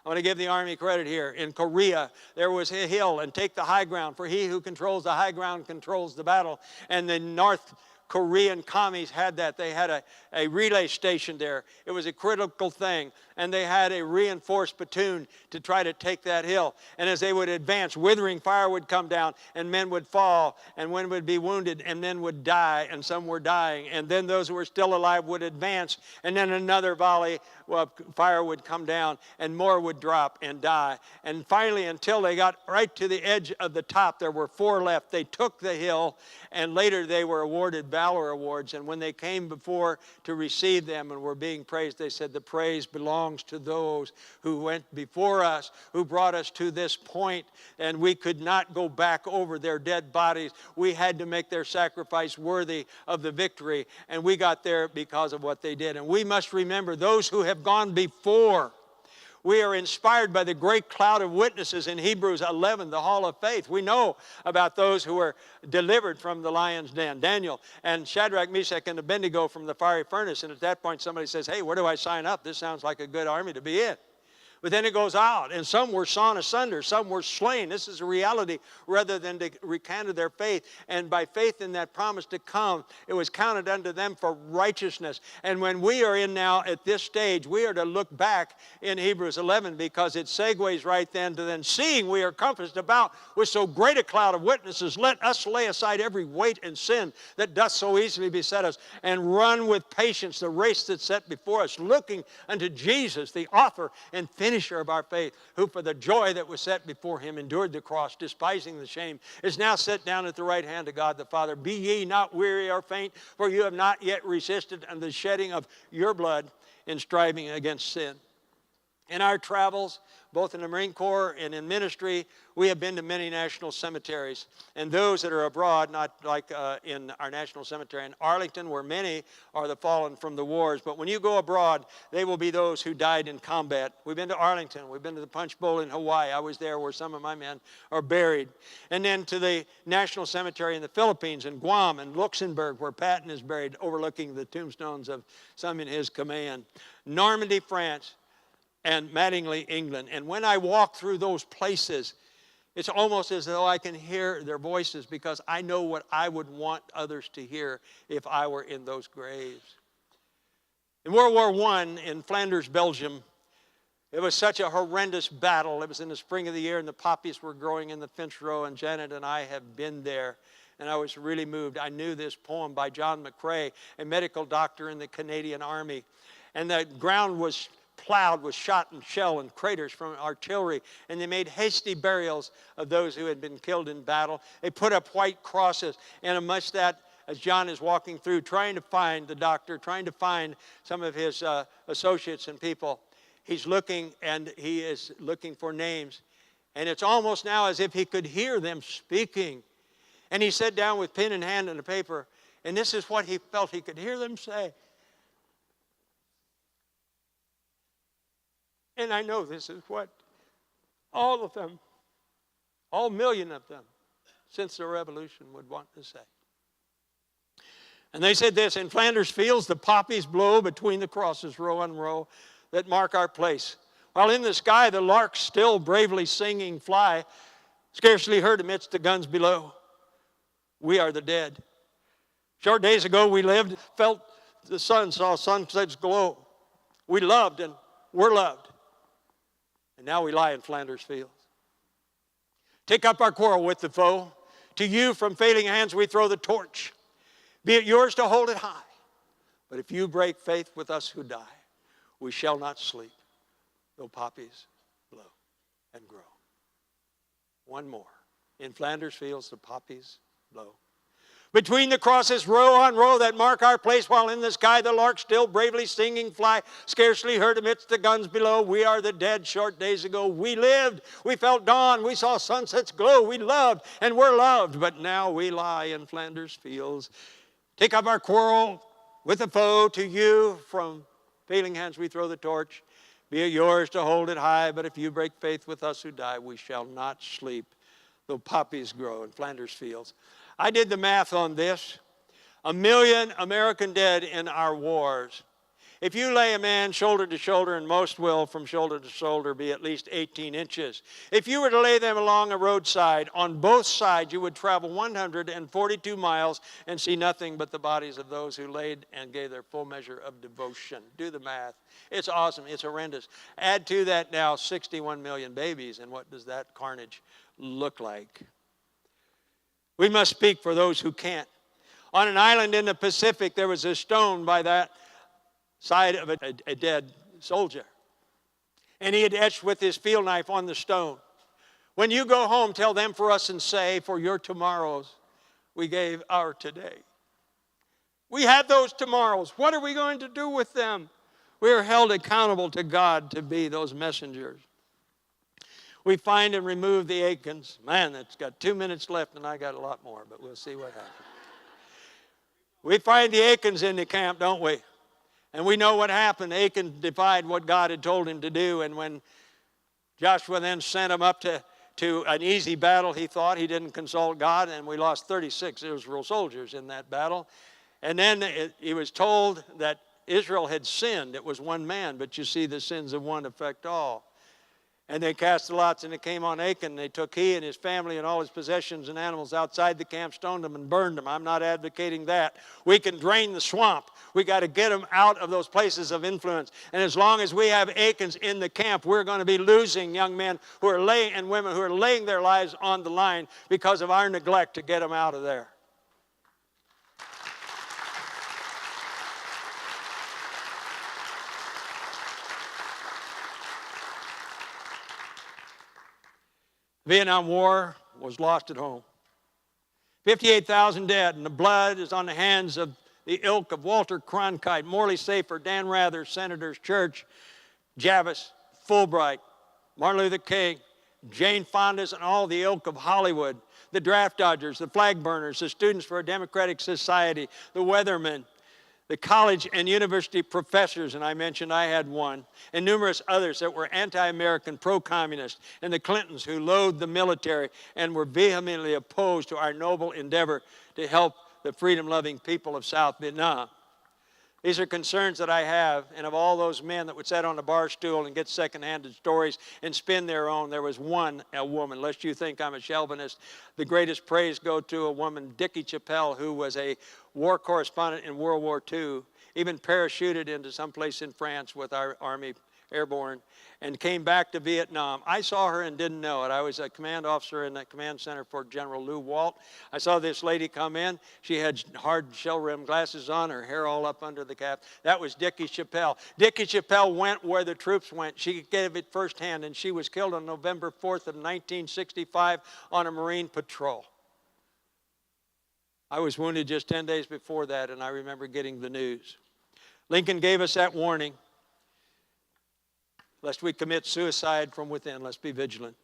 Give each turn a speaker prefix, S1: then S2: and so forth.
S1: I want to give the Army credit here. In Korea, there was a hill, and take the high ground, for he who controls the high ground controls the battle. And the North Korean commies had that. They had a relay station there. It was a critical thing. And they had a reinforced platoon to try to take that hill. And as they would advance, withering fire would come down, and men would fall, and men would be wounded, and men would die, and some were dying. And then those who were still alive would advance, and then another volley of fire would come down, and more would drop and die. And finally, until they got right to the edge of the top, there were 4 left. They took the hill, and later they were awarded Valor Awards. And when they came before to receive them and were being praised, they said, the praise belongs to those who went before us, who brought us to this point, and we could not go back over their dead bodies. We had to make their sacrifice worthy of the victory, and we got there because of what they did. And we must remember those who have gone before. We are inspired by the great cloud of witnesses in Hebrews 11, the hall of faith. We know about those who were delivered from the lion's den. Daniel and Shadrach, Meshach, and Abednego from the fiery furnace. And at that point, somebody says, hey, where do I sign up? This sounds like a good army to be in. But then it goes out, and some were sawn asunder, some were slain. This is a reality rather than to recant their faith. And by faith in that promise to come, it was counted unto them for righteousness. And when we are in now at this stage, we are to look back in Hebrews 11, because it segues right then to then, seeing we are compassed about with so great a cloud of witnesses, let us lay aside every weight and sin that doth so easily beset us, and run with patience the race that's set before us, looking unto Jesus, the author and finisher of our faith, who for the joy that was set before him endured the cross, despising the shame, is now set down at the right hand of God the Father. Be ye not weary or faint, for you have not yet resisted unto the shedding of your blood in striving against sin. In our travels, both in the Marine Corps and in ministry, we have been to many national cemeteries. And those that are abroad, not like in our national cemetery in Arlington, where many are the fallen from the wars. But when you go abroad, they will be those who died in combat. We've been to Arlington. We've been to the Punch Bowl in Hawaii. I was there where some of my men are buried. And then to the National Cemetery in the Philippines, in Guam, and Luxembourg, where Patton is buried, overlooking the tombstones of some in his command. Normandy, France, and Mattingly, England. And when I walk through those places, it's almost as though I can hear their voices, because I know what I would want others to hear if I were in those graves. In World War I, in Flanders, Belgium, it was such a horrendous battle. It was in the spring of the year, and the poppies were growing in the fence row, and Janet and I have been there, and I was really moved. I knew this poem by John McCrae, a medical doctor in the Canadian Army, and the ground was plowed with shot and shell and craters from artillery, and they made hasty burials of those who had been killed in battle. They put up white crosses, and amidst that, as John is walking through, trying to find the doctor, trying to find some of his associates and people, he's looking, and he is looking for names, and it's almost now as if he could hear them speaking. And he sat down with pen in hand and a paper, and this is what he felt he could hear them say. And I know this is what all of them, all million of them, since the revolution would want to say. And they said this: in Flanders fields the poppies blow between the crosses, row on row, that mark our place. While in the sky the larks still bravely singing fly, scarcely heard amidst the guns below. We are the dead. Short days ago we lived, felt the sun, saw sunsets glow. We loved and were loved. And now we lie in Flanders fields. Take up our quarrel with the foe. To you from failing hands we throw the torch. Be it yours to hold it high. But if you break faith with us who die, we shall not sleep, though poppies blow and grow. One more. In Flanders fields the poppies blow. Between the crosses, row on row, that mark our place, while in the sky the larks still bravely singing fly, scarcely heard amidst the guns below. We are the dead. Short days ago we lived, we felt dawn, we saw sunsets glow, we loved and were loved, but now we lie in Flanders fields. Take up our quarrel with the foe. To you from failing hands we throw the torch. Be it yours to hold it high, but if you break faith with us who die, we shall not sleep, though poppies grow in Flanders fields. I did the math on this. 1 million American dead in our wars. If you lay a man shoulder to shoulder, and most will from shoulder to shoulder be at least 18 inches. If you were to lay them along a roadside, on both sides you would travel 142 miles and see nothing but the bodies of those who laid and gave their full measure of devotion. Do the math. It's awesome. It's horrendous. Add to that now 61 million babies, and what does that carnage look like? We must speak for those who can't. On an island in the Pacific, there was a stone by that side of a dead soldier. And he had etched with his field knife on the stone, "When you go home, tell them for us and say, for your tomorrows, we gave our today." We have those tomorrows. What are we going to do with them? We are held accountable to God to be those messengers. We find and remove the Achans. Man, that's got 2 minutes left, and I got a lot more, but we'll see what happens. We find the Achans in the camp, don't we? And we know what happened. Achan defied what God had told him to do. And when Joshua then sent him up to an easy battle, he thought, he didn't consult God. And we lost 36 Israel soldiers in that battle. And then he was told that Israel had sinned. It was one man. But you see, the sins of one affect all. And they cast the lots, and it came on Achan. They took he and his family and all his possessions and animals outside the camp, stoned them, and burned them. I'm not advocating that. We can drain the swamp. We got to get them out of those places of influence. And as long as we have Achans in the camp, we're going to be losing young men who are and women who are laying their lives on the line because of our neglect to get them out of there. The Vietnam War was lost at home. 58,000 dead, and the blood is on the hands of the ilk of Walter Cronkite, Morley Safer, Dan Rather, Senators Church, Javis, Fulbright, Martin Luther King, Jane Fonda's, and all the ilk of Hollywood, the draft dodgers, the flag burners, the Students for a Democratic Society, the Weathermen, the college and university professors, and I mentioned I had one, and numerous others that were anti-American, pro-communist, and the Clintons who loathed the military and were vehemently opposed to our noble endeavor to help the freedom-loving people of South Vietnam. These are concerns that I have, and of all those men that would sit on a bar stool and get second-handed stories and spin their own, there was a woman. Lest you think I'm a chauvinist, the greatest praise go to a woman, Dickie Chappelle, who was a war correspondent in World War II, even parachuted into some place in France with our Army Airborne, and came back to Vietnam. I saw her and didn't know it. I was a command officer in the command center for General Lew Walt. I saw this lady come in. She had hard shell-rimmed glasses on, her hair all up under the cap. That was Dickie Chappelle. Dickie Chappelle went where the troops went. She gave it firsthand, and she was killed on November 4th of 1965 on a Marine patrol. I was wounded just 10 days before that, and I remember getting the news. Lincoln gave us that warning. Lest we commit suicide from within, let's be vigilant.